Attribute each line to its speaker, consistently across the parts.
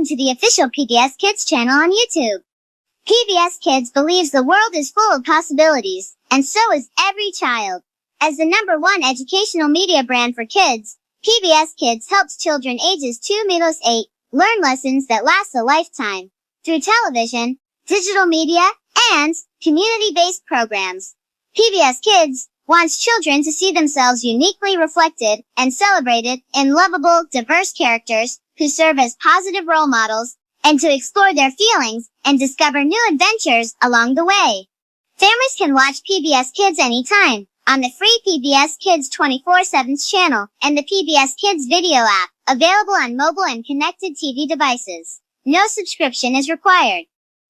Speaker 1: Welcome to the official PBS Kids channel on YouTube. PBS Kids believes the world is full of possibilities, and so is every child. As the #1 educational media brand for kids, PBS Kids helps children ages 2–8 learn lessons that last a lifetime through television, digital media, and community-based programs. PBS Kids wants children to see themselves uniquely reflected and celebrated in lovable, diverse characters who serve as positive role models, and to explore their feelings and discover new adventures along the way. Families can watch PBS Kids anytime on the free PBS Kids 24/7 channel and the PBS Kids video app, available on mobile and connected TV devices. No subscription is required.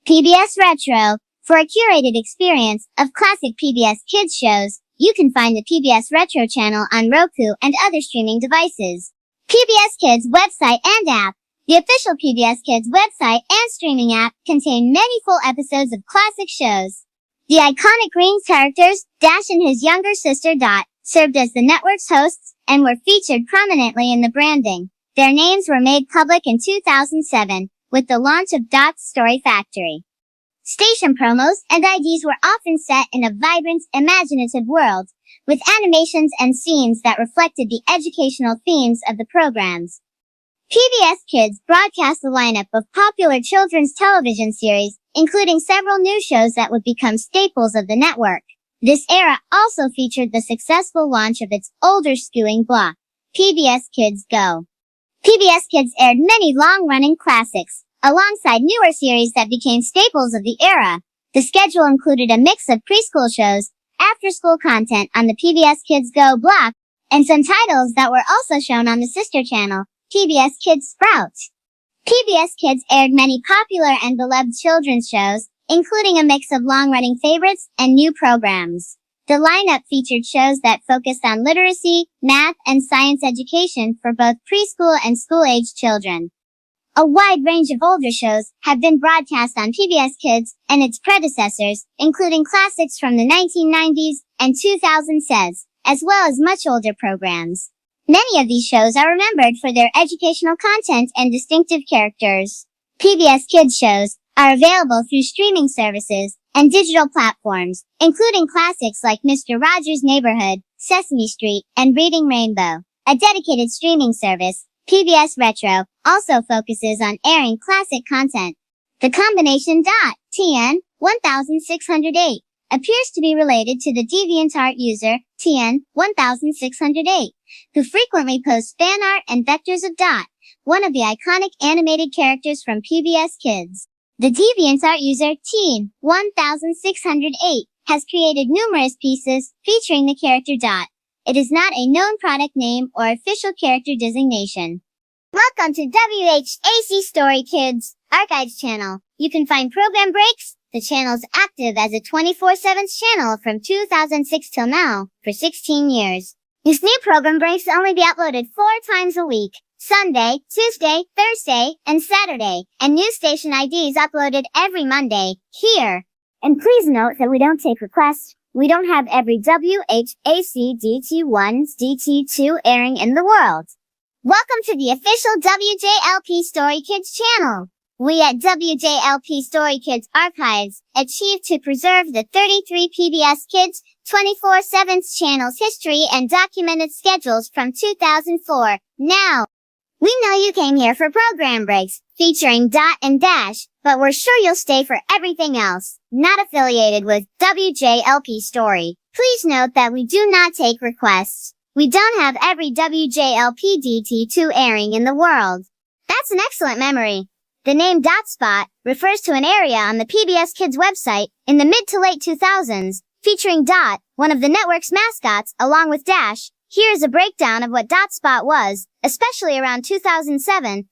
Speaker 1: PBS Retro. For a curated experience of classic PBS Kids shows, you can find the PBS Retro channel on Roku and other streaming devices. PBS Kids website and app. The official PBS Kids website and streaming app contain many full episodes of classic shows. The iconic green characters, Dash and his younger sister Dot, served as the network's hosts and were featured prominently in the branding. Their names were made public in 2007 with the launch of Dot's Story Factory. Station promos and IDs were often set in a vibrant, imaginative world, with animations and scenes that reflected the educational themes of the programs. PBS Kids broadcast a lineup of popular children's television series, including several new shows that would become staples of the network. This era also featured the successful launch of its older skewing block, PBS Kids Go. PBS Kids aired many long-running classics, alongside newer series that became staples of the era. The schedule included a mix of preschool shows, after-school content on the PBS Kids Go block, and some titles that were also shown on the sister channel, PBS Kids Sprout. PBS Kids aired many popular and beloved children's shows, including a mix of long-running favorites and new programs. The lineup featured shows that focused on literacy, math, and science education for both preschool and school-age children. A wide range of older shows have been broadcast on PBS Kids and its predecessors, including classics from the 1990s and 2000s, as well as much older programs. Many of these shows are remembered for their educational content and distinctive characters. PBS Kids shows are available through streaming services and digital platforms, including classics like Mr. Rogers' Neighborhood, Sesame Street, and Reading Rainbow. A dedicated streaming service, PBS Retro, also focuses on airing classic content. The combination .tn 1608 appears to be related to the DeviantArt user TN 1608, who frequently posts fan art and vectors of Dot, one of the iconic animated characters from PBS Kids. The DeviantArt user TN 1608 has created numerous pieces featuring the character Dot. It is not a known product name or official character designation. Welcome to WHAC Story Kids Archives channel. You can find program breaks. The channel's active as a 24/7 channel from 2006 till now, for 16 years. This new program breaks will only be uploaded 4 times a week: Sunday, Tuesday, Thursday, and Saturday, and new station IDs uploaded every Monday, here. And please note that we don't take requests. We don't have every WHAC DT1, DT2 airing in the world. Welcome to the official WJLP Story Kids channel. We at WJLP Story Kids Archives achieved to preserve the 33 PBS Kids 24/7 channel's history and documented schedules from 2004. Now, we know you came here for program breaks featuring Dot and Dash, but we're sure you'll stay for everything else not affiliated with WJLP Story. Please note that we do not take requests. We don't have every WJLP DT2 airing in the world. That's an excellent memory. The name Dot Spot refers to an area on the PBS Kids website in the mid to late 2000s, featuring Dot, one of the network's mascots, along with Dash. Here is a breakdown of what Dot Spot was, especially around 2007.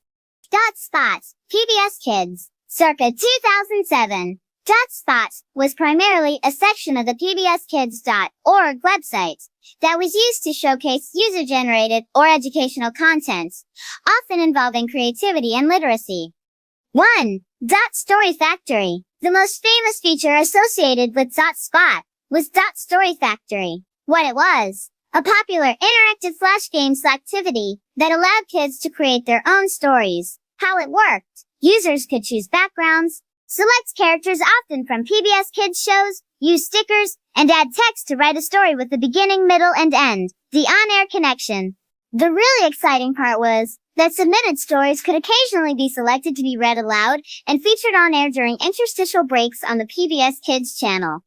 Speaker 1: Dot Spot, PBS Kids, circa 2007. Dot Spot was primarily a section of the PBSKids.org website that was used to showcase user-generated or educational content, often involving creativity and literacy. 1. Dot Story Factory. The most famous feature associated with Dot Spot was Dot Story Factory. What it was: a popular interactive flash games activity that allowed kids to create their own stories. How it worked: Users could choose backgrounds, select characters often from PBS Kids shows, use stickers, and add text to write a story with the beginning, middle, and end, the on-air connection. The really exciting part was that submitted stories could occasionally be selected to be read aloud and featured on air during interstitial breaks on the PBS Kids channel.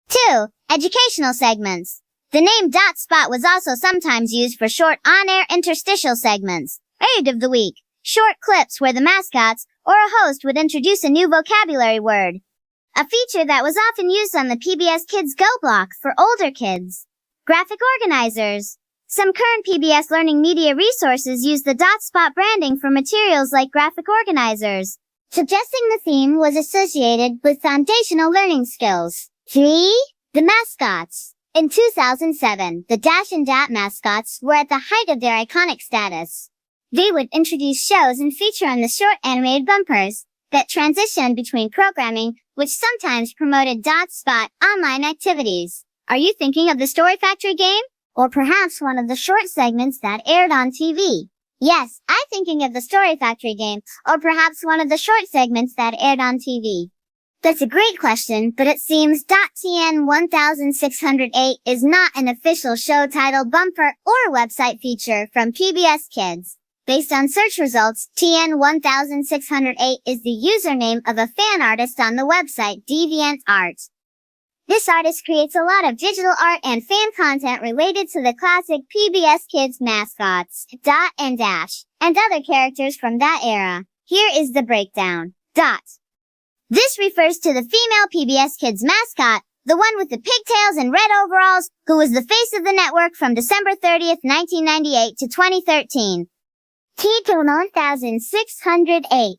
Speaker 1: 2. Educational segments. The name Dot Spot was also sometimes used for short on-air interstitial segments. Aid of the Week. Short clips where the mascots or a host would introduce a new vocabulary word. A feature that was often used on the PBS Kids Go block for older kids. Graphic organizers. Some current PBS learning media resources use the Dot Spot branding for materials like graphic organizers, suggesting the theme was associated with foundational learning skills. 3. The mascots. In 2007, the Dash and Dot mascots were at the height of their iconic status. They would introduce shows and feature on the short animated bumpers that transitioned between programming, which sometimes promoted Dot Spot online activities. Are you thinking of the Story Factory game? Or perhaps one of the short segments that aired on TV? Yes, I'm thinking of the Story Factory game, or perhaps one of the short segments that aired on TV. That's a great question, but it seems .tn 1608 is not an official show title, bumper, or website feature from PBS Kids. Based on search results, TN 1608 is the username of a fan artist on the website DeviantArt. This artist creates a lot of digital art and fan content related to the classic PBS Kids mascots, Dot and Dash, and other characters from that era. Here is the breakdown. Dot. This refers to the female PBS Kids mascot, the one with the pigtails and red overalls, who was the face of the network from December 30th, 1998 to 2013. TN 1608.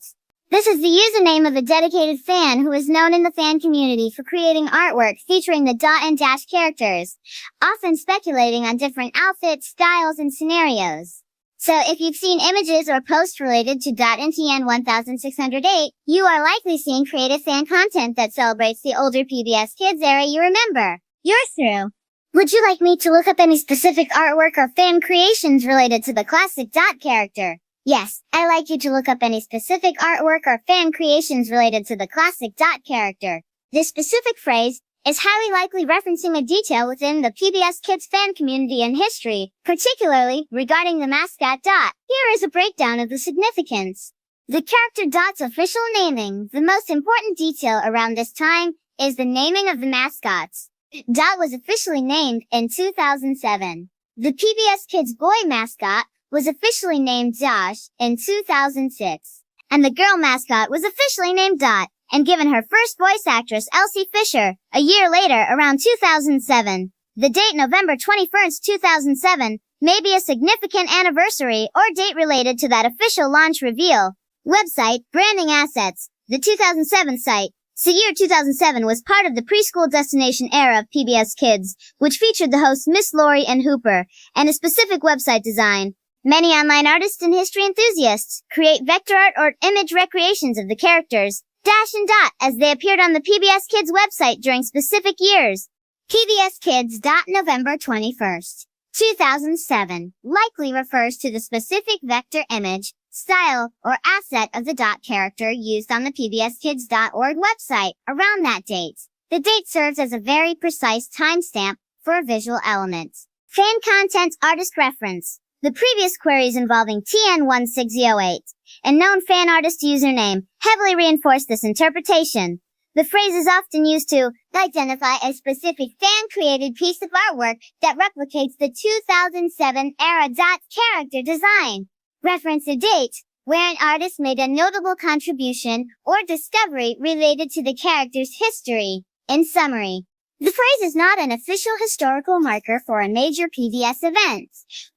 Speaker 1: This is the username of a dedicated fan who is known in the fan community for creating artwork featuring the Dot and Dash characters, often speculating on different outfits, styles, and scenarios. So if you've seen images or posts related to Dot and TN 1608, you are likely seeing creative fan content that celebrates the older PBS Kids era you remember. You're through. Would you like me to look up any specific artwork or fan creations related to the classic Dot character? Yes, I'd like you to look up any specific artwork or fan creations related to the classic Dot character. This specific phrase is highly likely referencing a detail within the PBS Kids fan community and history, particularly regarding the mascot Dot. Here is a breakdown of the significance. The character Dot's official naming. The most important detail around this time is the naming of the mascots. Dot was officially named in 2007. The PBS Kids boy mascot was officially named Josh in 2006. And the girl mascot was officially named Dot and given her first voice actress Elsie Fisher a year later around 2007. The date November 21st, 2007 may be a significant anniversary or date related to that official launch reveal. Website, branding assets. The 2007 site. So year 2007 was part of the preschool destination era of PBS Kids, which featured the hosts Miss Laurie and Hooper, and a specific website design. Many online artists and history enthusiasts create vector art or image recreations of the characters, Dash and Dot, as they appeared on the PBS Kids website during specific years. PBS Kids. November 21st, 2007 likely refers to the specific vector image, style, or asset of the Dot character used on the pbskids.org website around that date. The date serves as a very precise timestamp for a visual element. Fan content artist reference. The previous queries involving TN 1608, a known fan artist username, heavily reinforce this interpretation. The phrase is often used to identify a specific fan-created piece of artwork that replicates the 2007 era Dot character design. Reference a date where an artist made a notable contribution or discovery related to the character's history. In summary, the phrase is not an official historical marker for a major PBS event,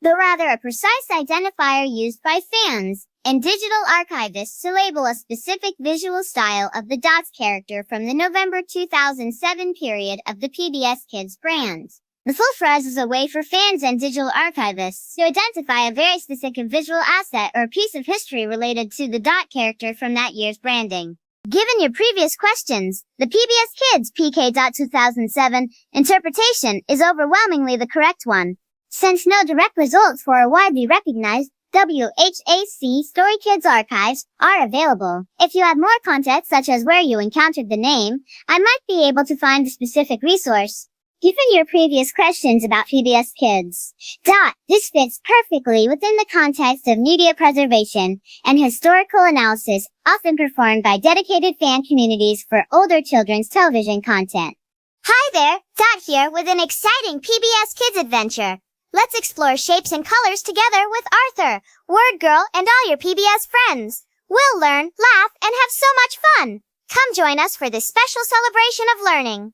Speaker 1: but rather a precise identifier used by fans and digital archivists to label a specific visual style of the Dots character from the November 2007 period of the PBS Kids brand. The full phrase is a way for fans and digital archivists to identify a very specific visual asset or piece of history related to the Dot character from that year's branding. Given your previous questions, the PBS Kids PK. 2007 interpretation is overwhelmingly the correct one. Since no direct results were widely recognized, WHAC Story Kids archives are available. If you have more context such as where you encountered the name, I might be able to find the specific resource. Given your previous questions about PBS Kids, this fits perfectly within the context of media preservation and historical analysis often performed by dedicated fan communities for older children's television content. Hi there, Dot here with an exciting PBS Kids adventure. Let's explore shapes and colors together with Arthur, Word Girl, and all your PBS friends. We'll learn, laugh, and have so much fun. Come join us for this special celebration of learning.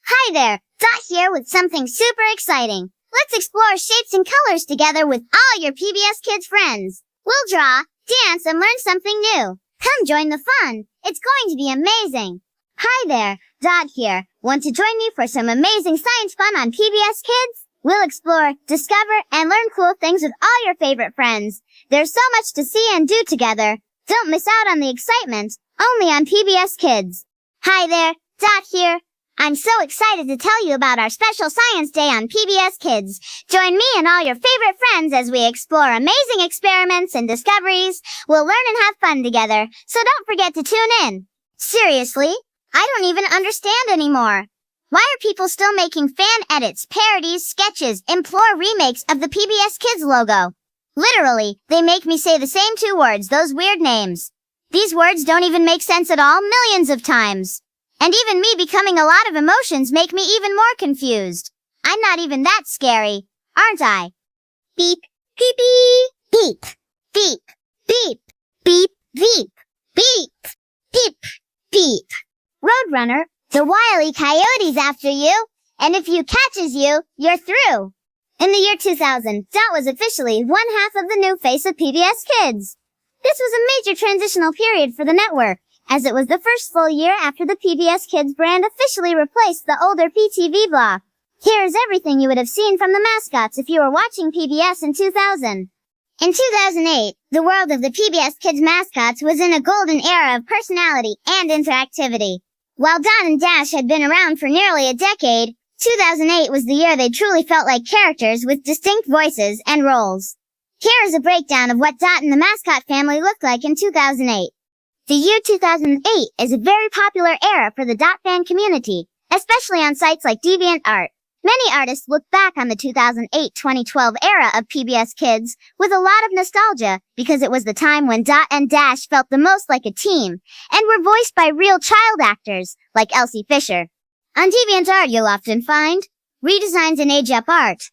Speaker 1: Hi there, Dot here with something super exciting. Let's explore shapes and colors together with all your PBS Kids friends. We'll draw, dance, and learn something new. Come join the fun. It's going to be amazing. Hi there, Dot here. Want to join me for some amazing science fun on PBS Kids? We'll explore, discover, and learn cool things with all your favorite friends. There's so much to see and do together. Don't miss out on the excitement, only on PBS Kids. Hi there, Dot here. I'm so excited to tell you about our special Science Day on PBS Kids. Join me and all your favorite friends as we explore amazing experiments and discoveries. We'll learn and have fun together, so don't forget to tune in. Seriously? I don't even understand anymore. Why are people still making fan edits, parodies, sketches, implore remakes of the PBS Kids logo? Literally, they make me say the same two words, those weird names. These words don't even make sense at all millions of times. And even me becoming a lot of emotions make me even more confused. I'm not even that scary, aren't I? Beep, beep, beep, beep, beep, beep, beep, beep, beep, beep. Roadrunner, the wily coyote's after you, and if you catches you, you're through. In the year 2000, Dot was officially one half of the new face of PBS Kids. This was a major transitional period for the network, as it was the first full year after the PBS Kids brand officially replaced the older PTV block. Here is everything you would have seen from the mascots if you were watching PBS in 2000. In 2008, the world of the PBS Kids mascots was in a golden era of personality and interactivity. While Dot and Dash had been around for nearly a decade, 2008 was the year they truly felt like characters with distinct voices and roles. Here is a breakdown of what Dot and the mascot family looked like in 2008. The year 2008 is a very popular era for the Dot fan community, especially on sites like DeviantArt. Many artists look back on the 2008-2012 era of PBS Kids with a lot of nostalgia because it was the time when Dot and Dash felt the most like a team and were voiced by real child actors like Elsie Fisher. On DeviantArt you'll often find redesigns and age-up art.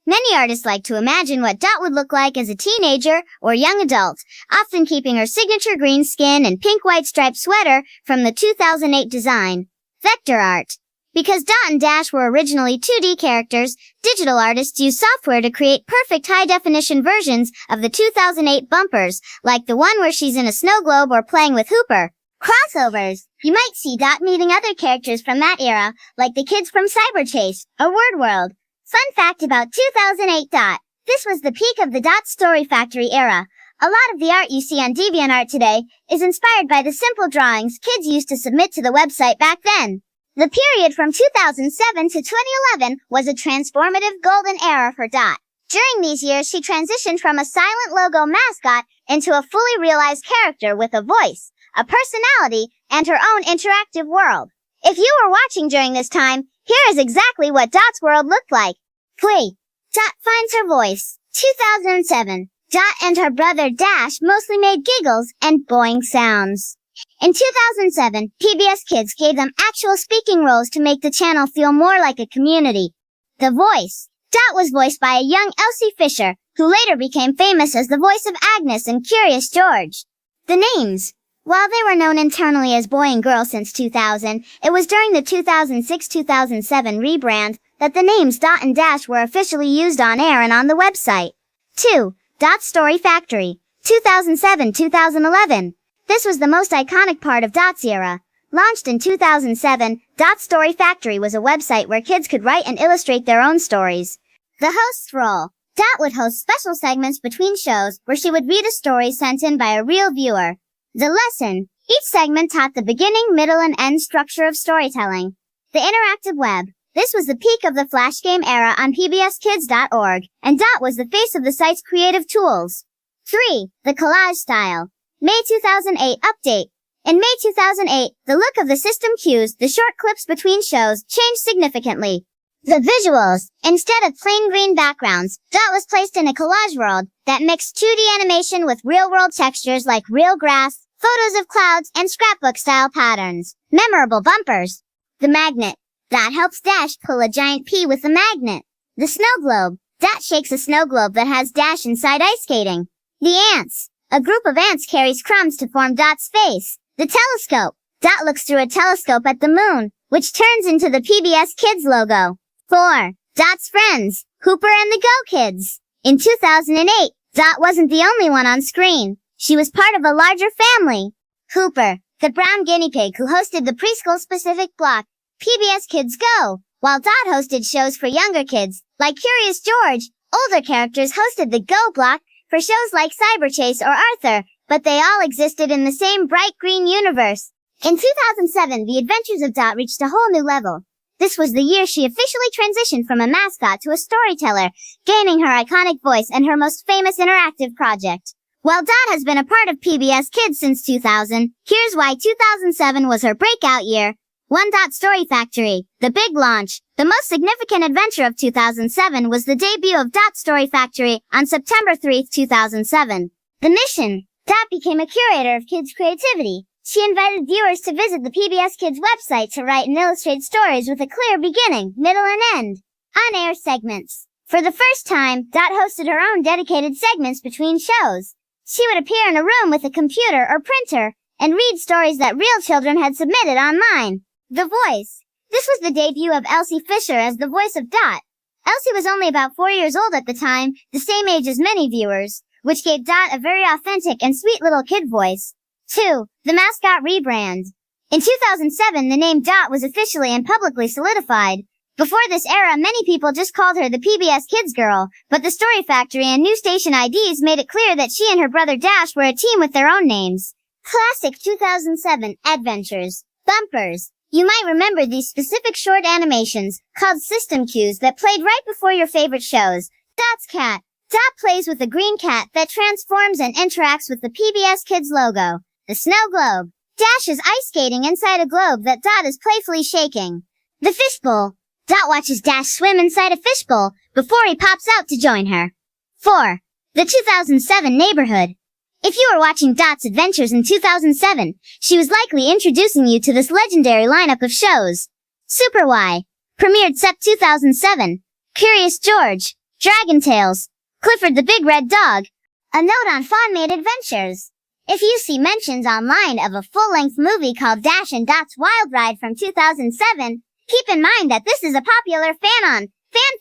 Speaker 1: Many artists like to imagine what Dot would look like as a teenager or young adult, often keeping her signature green skin and pink-white striped sweater from the 2008 design. Vector art. Because Dot and Dash were originally 2D characters, digital artists used software to create perfect high-definition versions of the 2008 bumpers, like the one where she's in a snow globe or playing with Hooper. Crossovers. You might see Dot meeting other characters from that era, like the kids from Cyberchase or Word World. Fun fact about 2008 Dot. This was the peak of the Dot Story Factory era. A lot of the art you see on DeviantArt today is inspired by the simple drawings kids used to submit to the website back then. The period from 2007 to 2011 was a transformative golden era for Dot. During these years, she transitioned from a silent logo mascot into a fully realized character with a voice, a personality, and her own interactive world. If you were watching during this time, here is exactly what Dot's world looked like. Play. Dot finds her voice. 2007. Dot and her brother Dash mostly made giggles and boing sounds. In 2007, PBS Kids gave them actual speaking roles to make the channel feel more like a community. The voice. Dot was voiced by a young Elsie Fisher, who later became famous as the voice of Agnes in Curious George. The names. While they were known internally as Boy and Girl since 2000, it was during the 2006-2007 rebrand that the names Dot and Dash were officially used on air and on the website. 2. Dot Story Factory. 2007-2011. This was the most iconic part of Dot's era. Launched in 2007, Dot Story Factory was a website where kids could write and illustrate their own stories. The host's role. Dot would host special segments between shows where she would read a story sent in by a real viewer. The lesson. Each segment taught the beginning, middle, and end structure of storytelling. The interactive web. This was the peak of the Flash game era on PBSKids.org, and Dot was the face of the site's creative tools. 3. The collage style. May 2008 update. In May 2008, the look of the system cues, the short clips between shows, changed significantly. The visuals, instead of plain green backgrounds, Dot was placed in a collage world that mixed 2D animation with real-world textures like real grass, photos of clouds, and scrapbook-style patterns. Memorable bumpers. The magnet. Dot helps Dash pull a giant pea with a magnet. The snow globe. Dot shakes a snow globe that has Dash inside ice skating. The ants. A group of ants carries crumbs to form Dot's face. The telescope. Dot looks through a telescope at the moon, which turns into the PBS Kids logo. 4. Dot's friends. Hooper and the Go Kids. In 2008, Dot wasn't the only one on screen. She was part of a larger family. Hooper, the brown guinea pig who hosted the preschool-specific block, PBS Kids Go, while Dot hosted shows for younger kids, like Curious George. Older characters hosted the Go block for shows like Cyber Chase or Arthur, but they all existed in the same bright green universe. In 2007, the adventures of Dot reached a whole new level. This was the year she officially transitioned from a mascot to a storyteller, gaining her iconic voice and her most famous interactive project. While Dot has been a part of PBS Kids since 2000, here's why 2007 was her breakout year. 1. Dot Story Factory. The big launch. The most significant adventure of 2007 was the debut of Dot Story Factory on September 3, 2007. The mission. Dot became a curator of kids' creativity. She invited viewers to visit the PBS Kids website to write and illustrate stories with a clear beginning, middle, and end. On-air segments. For the first time, Dot hosted her own dedicated segments between shows. She would appear in a room with a computer or printer and read stories that real children had submitted online. The voice. This was the debut of Elsie Fisher as the voice of Dot. Elsie was only about 4 years old at the time, the same age as many viewers, which gave Dot a very authentic and sweet little kid voice. 2. The mascot rebrand. In 2007, the name Dot was officially and publicly solidified. Before this era, many people just called her the PBS Kids girl, but the Story Factory and new station IDs made it clear that she and her brother Dash were a team with their own names. Classic 2007 Adventures. Bumpers. You might remember these specific short animations, called system cues, that played right before your favorite shows. Dot's cat. Dot plays with a green cat that transforms and interacts with the PBS Kids logo. The snow globe. Dash is ice skating inside a globe that Dot is playfully shaking. The fishbowl. Dot watches Dash swim inside a fishbowl before he pops out to join her. 4. The 2007 neighborhood. If you were watching Dot's adventures in 2007, she was likely introducing you to this legendary lineup of shows. Super Y. Premiered Sep 2007. Curious George. Dragon Tales. Clifford the Big Red Dog. A note on fan-made adventures. If you see mentions online of a full-length movie called Dash and Dot's Wild Ride from 2007, keep in mind that this is a popular fan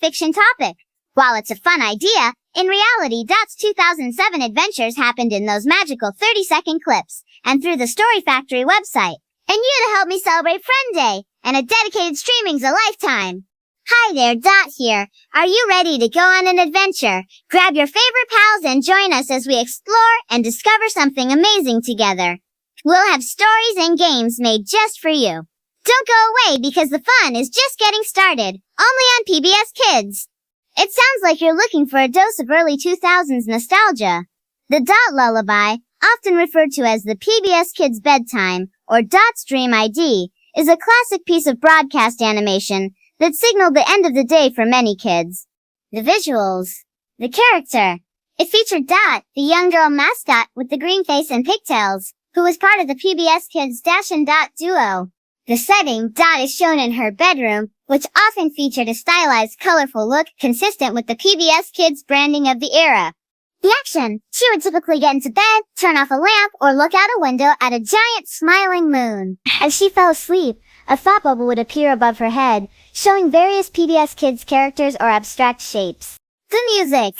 Speaker 1: fiction topic. While it's a fun idea, in reality Dot's 2007 adventures happened in those magical 30-second clips, and through the Story Factory website. And you to help me celebrate Friend Day, and a dedicated streaming's a lifetime. Hi there, Dot here. Are you ready to go on an adventure? Grab your favorite pals and join us as we explore and discover something amazing together. We'll have stories and games made just for you. Don't go away because the fun is just getting started, only on PBS Kids. It sounds like you're looking for a dose of early 2000s nostalgia. The Dot Lullaby, often referred to as the PBS Kids Bedtime, or Dot's Dream ID, is a classic piece of broadcast animation that signaled the end of the day for many kids. The visuals. The character. It featured Dot, the young girl mascot with the green face and pigtails, who was part of the PBS Kids Dash and Dot duo. The setting, Dot, is shown in her bedroom, which often featured a stylized, colorful look consistent with the PBS Kids branding of the era. The action. She would typically get into bed, turn off a lamp, or look out a window at a giant smiling moon. As she fell asleep, a thought bubble would appear above her head, showing various PBS Kids characters or abstract shapes. The music.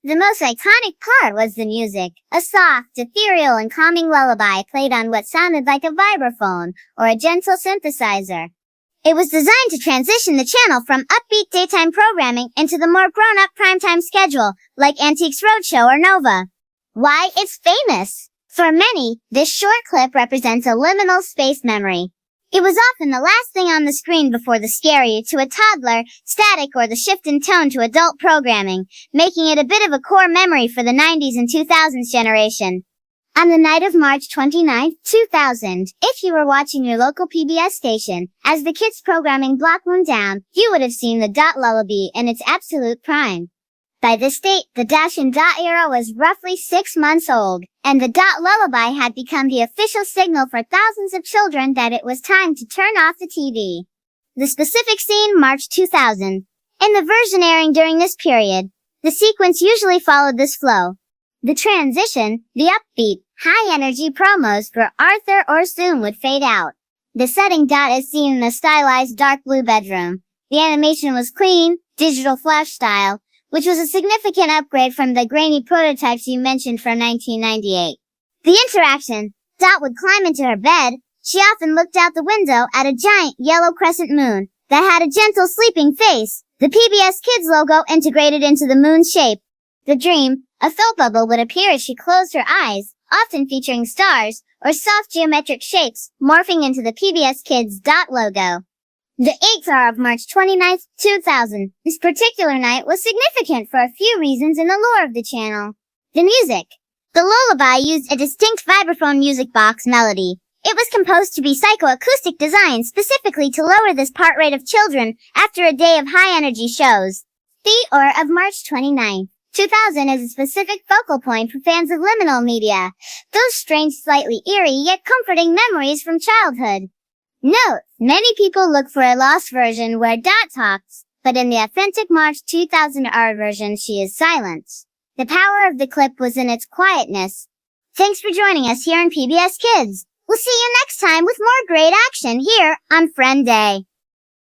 Speaker 1: The most iconic part was the music, a soft, ethereal, and calming lullaby played on what sounded like a vibraphone, or a gentle synthesizer. It was designed to transition the channel from upbeat daytime programming into the more grown-up primetime schedule, like Antiques Roadshow or Nova. Why it's famous? For many, this short clip represents a liminal space memory. It was often the last thing on the screen before the scary to a toddler, static or the shift in tone to adult programming, making it a bit of a core memory for the 90s and 2000s generation. On the night of March 29, 2000, if you were watching your local PBS station, as the kids programming block wound down, you would have seen the Dot Lullaby in its absolute prime. By this date, the Dash and Dot era was roughly 6 months old, and the Dot Lullaby had become the official signal for thousands of children that it was time to turn off the TV. The specific scene, March 2000. In the version airing during this period, the sequence usually followed this flow. The transition, the upbeat, high-energy promos for Arthur or Soon would fade out. The setting Dot is seen in a stylized dark blue bedroom. The animation was clean, digital flash style, which was a significant upgrade from the grainy prototypes you mentioned from 1998. The interaction, Dot would climb into her bed. She often looked out the window at a giant yellow crescent moon that had a gentle sleeping face, the PBS Kids logo integrated into the moon's shape. The dream, a thought bubble, would appear as she closed her eyes, often featuring stars or soft geometric shapes, morphing into the PBS Kids Dot logo. The 8th hour of March 29, 2000. This particular night was significant for a few reasons in the lore of the channel. The music. The lullaby used a distinct vibraphone music box melody. It was composed to be psychoacoustic design specifically to lower this part rate of children after a day of high-energy shows. The hour of March 29. 2000 is a specific focal point for fans of liminal media, those strange, slightly eerie yet comforting memories from childhood. Note, many people look for a lost version where Dot talks, but in the authentic March 2000 R version she is silent. The power of the clip was in its quietness. Thanks for joining us here on PBS Kids. We'll see you next time with more great action here on Friend Day.